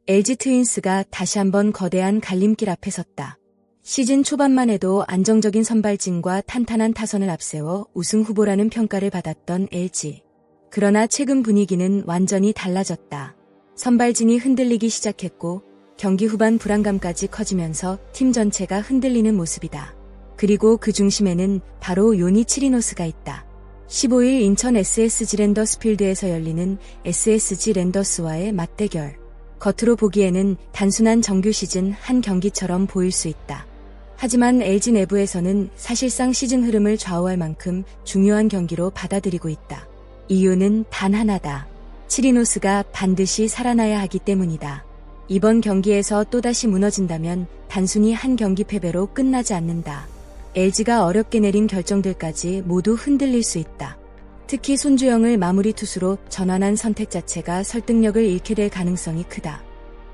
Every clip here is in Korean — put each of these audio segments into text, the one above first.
LG 트윈스가 다시 한번 거대한 갈림길 앞에 섰다. 시즌 초반만 해도 안정적인 선발진과 탄탄한 타선을 앞세워 우승 후보라는 평가를 받았던 LG. 그러나 최근 분위기는 완전히 달라졌다. 선발진이 흔들리기 시작했고 경기 후반 불안감까지 커지면서 팀 전체가 흔들리는 모습이다. 그리고 그 중심에는 바로 요니 치리노스가 있다. 15일 인천 SSG 랜더스 필드에서 열리는 SSG 랜더스와의 맞대결. 겉으로 보기에는 단순한 정규 시즌 한 경기처럼 보일 수 있다. 하지만 LG 내부에서는 사실상 시즌 흐름을 좌우할 만큼 중요한 경기로 받아들이고 있다. 이유는 단 하나다. 치리노스가 반드시 살아나야 하기 때문이다. 이번 경기에서 또다시 무너진다면 단순히 한 경기 패배로 끝나지 않는다. LG가 어렵게 내린 결정들까지 모두 흔들릴 수 있다. 특히 손주영을 마무리 투수로 전환한 선택 자체가 설득력을 잃게 될 가능성이 크다.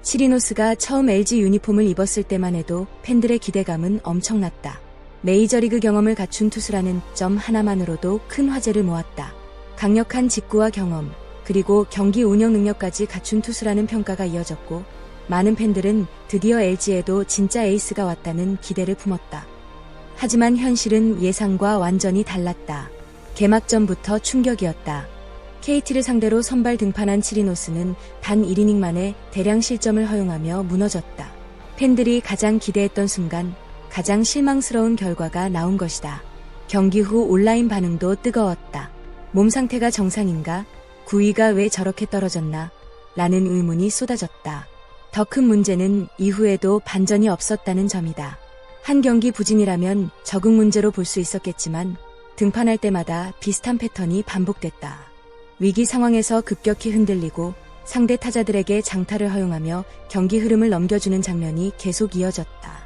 치리노스가 처음 LG 유니폼을 입었을 때만 해도 팬들의 기대감은 엄청났다. 메이저리그 경험을 갖춘 투수라는 점 하나만으로도 큰 화제를 모았다. 강력한 직구와 경험, 그리고 경기 운영 능력까지 갖춘 투수라는 평가가 이어졌고 많은 팬들은 드디어 LG에도 진짜 에이스가 왔다는 기대를 품었다. 하지만 현실은 예상과 완전히 달랐다. 개막전부터 충격이었다. KT를 상대로 선발 등판한 치리노스는 단 1이닝 만에 대량 실점을 허용하며 무너졌다. 팬들이 가장 기대했던 순간 가장 실망스러운 결과가 나온 것이다. 경기 후 온라인 반응도 뜨거웠다. 몸 상태가 정상인가? 구위가 왜 저렇게 떨어졌나? 라는 의문이 쏟아졌다. 더 큰 문제는 이후에도 반전이 없었다는 점이다. 한 경기 부진이라면 적응 문제로 볼 수 있었겠지만 등판할 때마다 비슷한 패턴이 반복됐다. 위기 상황에서 급격히 흔들리고 상대 타자들에게 장타를 허용하며 경기 흐름을 넘겨주는 장면이 계속 이어졌다.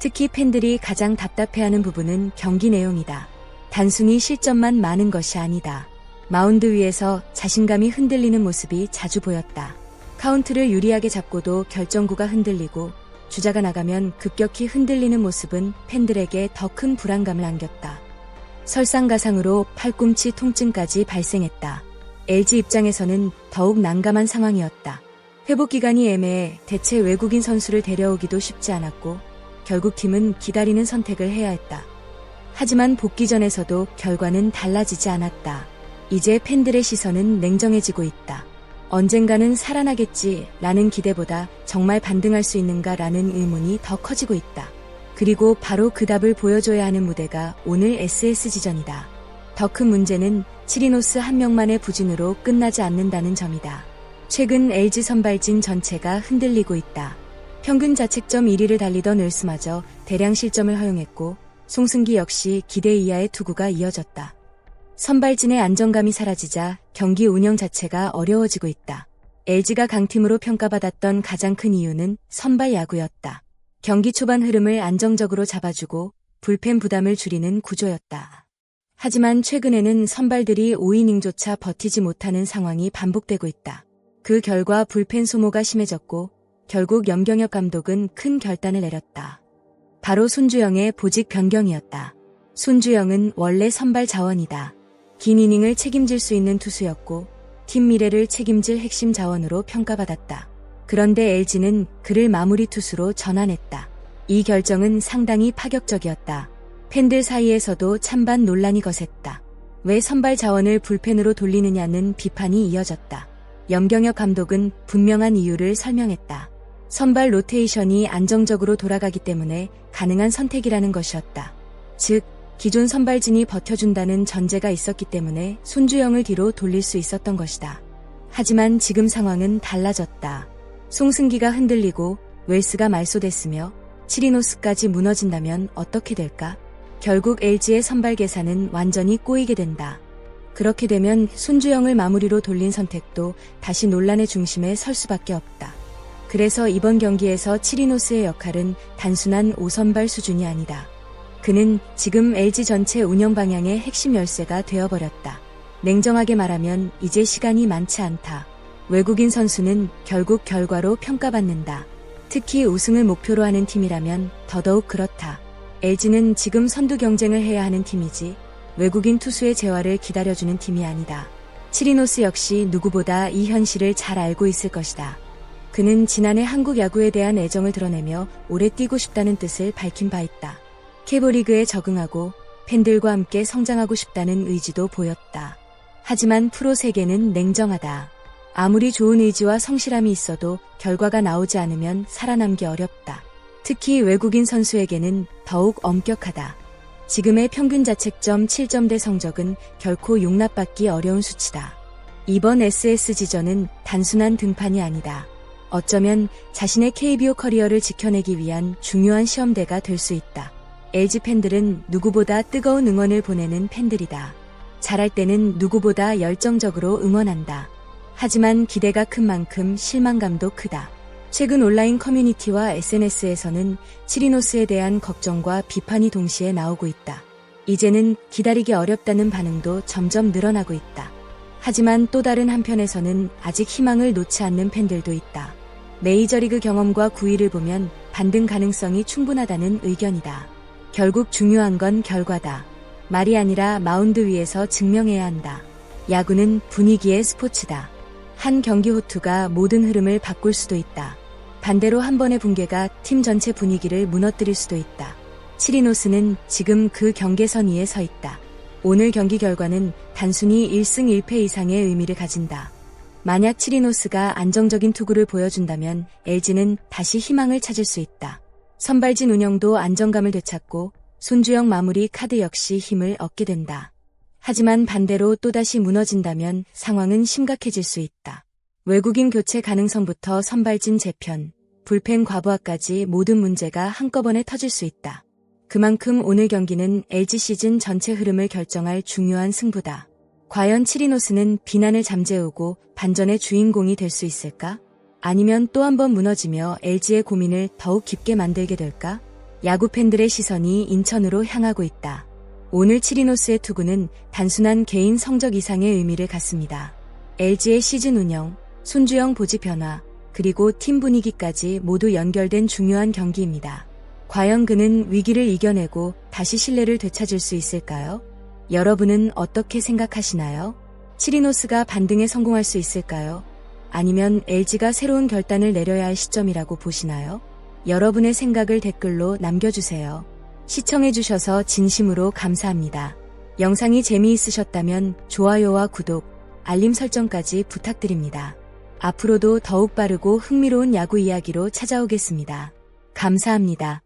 특히 팬들이 가장 답답해하는 부분은 경기 내용이다. 단순히 실점만 많은 것이 아니다. 마운드 위에서 자신감이 흔들리는 모습이 자주 보였다. 카운트를 유리하게 잡고도 결정구가 흔들리고 주자가 나가면 급격히 흔들리는 모습은 팬들에게 더 큰 불안감을 안겼다. 설상가상으로 팔꿈치 통증까지 발생했다. LG 입장에서는 더욱 난감한 상황이었다. 회복 기간이 애매해 대체 외국인 선수를 데려오기도 쉽지 않았고 결국 팀은 기다리는 선택을 해야 했다. 하지만 복귀전에서도 결과는 달라지지 않았다. 이제 팬들의 시선은 냉정해지고 있다. 언젠가는 살아나겠지 라는 기대보다 정말 반등할 수 있는가 라는 의문이 더 커지고 있다. 그리고 바로 그 답을 보여줘야 하는 무대가 오늘 SSG전이다. 더 큰 문제는 치리노스 한 명만의 부진으로 끝나지 않는다는 점이다. 최근 LG 선발진 전체가 흔들리고 있다. 평균 자책점 1위를 달리던 을스마저 대량 실점을 허용했고 송승기 역시 기대 이하의 투구가 이어졌다. 선발진의 안정감이 사라지자 경기 운영 자체가 어려워지고 있다. LG가 강팀으로 평가받았던 가장 큰 이유는 선발 야구였다. 경기 초반 흐름을 안정적으로 잡아주고 불펜 부담을 줄이는 구조였다. 하지만 최근에는 선발들이 5이닝조차 버티지 못하는 상황이 반복되고 있다. 그 결과 불펜 소모가 심해졌고 결국 염경엽 감독은 큰 결단을 내렸다. 바로 손주영의 보직 변경이었다. 손주영은 원래 선발 자원이다. 긴 이닝을 책임질 수 있는 투수였고 팀 미래를 책임질 핵심 자원으로 평가받았다. 그런데 LG는 그를 마무리 투수로 전환했다. 이 결정은 상당히 파격적이었다. 팬들 사이에서도 찬반 논란이 거셌다. 왜 선발 자원을 불펜으로 돌리느냐는 비판이 이어졌다. 염경엽 감독은 분명한 이유를 설명했다. 선발 로테이션이 안정적으로 돌아가기 때문에 가능한 선택이라는 것이었다. 즉, 기존 선발진이 버텨준다는 전제가 있었기 때문에 손주영을 뒤로 돌릴 수 있었던 것이다. 하지만 지금 상황은 달라졌다. 송승기가 흔들리고 웰스가 말소됐으며 치리노스까지 무너진다면 어떻게 될까? 결국 LG의 선발 계산은 완전히 꼬이게 된다. 그렇게 되면 손주영을 마무리로 돌린 선택도 다시 논란의 중심에 설 수밖에 없다. 그래서 이번 경기에서 치리노스의 역할은 단순한 5선발 수준이 아니다. 그는 지금 LG 전체 운영 방향의 핵심 열쇠가 되어버렸다. 냉정하게 말하면 이제 시간이 많지 않다. 외국인 선수는 결국 결과로 평가받는다. 특히 우승을 목표로 하는 팀이라면 더더욱 그렇다. LG는 지금 선두 경쟁을 해야 하는 팀이지 외국인 투수의 재활을 기다려주는 팀이 아니다. 치리노스 역시 누구보다 이 현실을 잘 알고 있을 것이다. 그는 지난해 한국 야구에 대한 애정을 드러내며 오래 뛰고 싶다는 뜻을 밝힌 바 있다. 캐보리그에 적응하고 팬들과 함께 성장하고 싶다는 의지도 보였다. 하지만 프로 세계는 냉정하다. 아무리 좋은 의지와 성실함이 있어도 결과가 나오지 않으면 살아남기 어렵다. 특히 외국인 선수에게는 더욱 엄격하다. 지금의 평균 자책점 7점대 성적은 결코 용납받기 어려운 수치다. 이번 SSG전은 단순한 등판이 아니다. 어쩌면 자신의 KBO 커리어를 지켜내기 위한 중요한 시험대가 될 수 있다. LG 팬들은 누구보다 뜨거운 응원을 보내는 팬들이다. 잘할 때는 누구보다 열정적으로 응원한다. 하지만 기대가 큰 만큼 실망감도 크다. 최근 온라인 커뮤니티와 SNS에서는 치리노스에 대한 걱정과 비판이 동시에 나오고 있다. 이제는 기다리기 어렵다는 반응도 점점 늘어나고 있다. 하지만 또 다른 한편에서는 아직 희망을 놓지 않는 팬들도 있다. 메이저리그 경험과 구위를 보면 반등 가능성이 충분하다는 의견이다. 결국 중요한 건 결과다. 말이 아니라 마운드 위에서 증명해야 한다. 야구는 분위기의 스포츠다. 한 경기 호투가 모든 흐름을 바꿀 수도 있다. 반대로 한 번의 붕괴가 팀 전체 분위기를 무너뜨릴 수도 있다. 치리노스는 지금 그 경계선 위에 서 있다. 오늘 경기 결과는 단순히 1승 1패 이상의 의미를 가진다. 만약 치리노스가 안정적인 투구를 보여준다면 LG는 다시 희망을 찾을 수 있다. 선발진 운영도 안정감을 되찾고 손주영 마무리 카드 역시 힘을 얻게 된다. 하지만 반대로 또다시 무너진다면 상황은 심각해질 수 있다. 외국인 교체 가능성부터 선발진 재편, 불펜 과부하까지 모든 문제가 한꺼번에 터질 수 있다. 그만큼 오늘 경기는 LG 시즌 전체 흐름을 결정할 중요한 승부다. 과연 치리노스는 비난을 잠재우고 반전의 주인공이 될 수 있을까? 아니면 또 한 번 무너지며 LG의 고민을 더욱 깊게 만들게 될까? 야구 팬들의 시선이 인천으로 향하고 있다. 오늘 치리노스의 투구는 단순한 개인 성적 이상의 의미를 갖습니다. LG의 시즌 운영, 손주영 보직 변화, 그리고 팀 분위기까지 모두 연결된 중요한 경기입니다. 과연 그는 위기를 이겨내고 다시 신뢰를 되찾을 수 있을까요? 여러분은 어떻게 생각하시나요? 치리노스가 반등에 성공할 수 있을까요? 아니면 LG가 새로운 결단을 내려야 할 시점이라고 보시나요? 여러분의 생각을 댓글로 남겨주세요. 시청해주셔서 진심으로 감사합니다. 영상이 재미있으셨다면 좋아요와 구독, 알림 설정까지 부탁드립니다. 앞으로도 더욱 빠르고 흥미로운 야구 이야기로 찾아오겠습니다. 감사합니다.